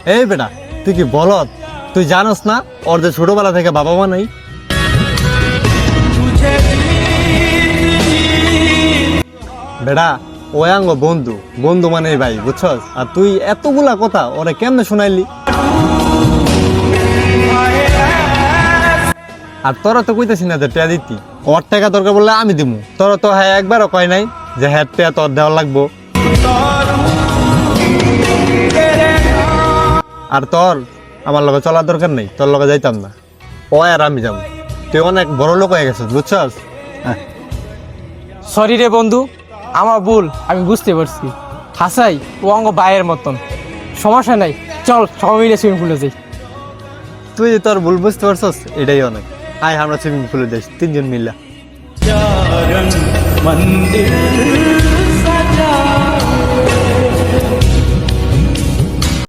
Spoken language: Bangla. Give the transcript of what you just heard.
এই বেটা, তুই কি বলত? তুই জানোস না ওর যে ছোটবেলা থেকে বাবা মা নাই? বেটা, ওই আঙ্গ বন্ধু, বন্ধু মানে ভাই, বুঝছস? আর তুই এতগুলা কথা ওরে কেমনে শোনাইলি? আর তোরা তো কইতেছি না যে টেয়া দিতি, ওর টাকা দরকার বললে আমি দিমু। তোরা তো হ্যাঁ একবারও কয় নাই যে হ্যাঁ টেয়া তোর দেওয়া লাগবো। আর তোর আমার লগে চলার দরকার নেই, তোর লগে যাইতাম না। ও আর আমি যাবো। তুই অনেক বড় লোক হয়ে গেছিস, বুঝছস? সরি রে বন্ধু, আমার ভুল, আমি বুঝতে পারছি। হাসাই ও অঙ্গ ভাইয়ের মতন, সমস্যা নাই, চল সবাই মিলে সুইমিং পুলে যাই। তুই যে তোর ভুল বুঝতে পারছস, এটাই অনেক। আয় আমরা সুইমিং পুলে যাই 3 জন মিল্লা। मंदिर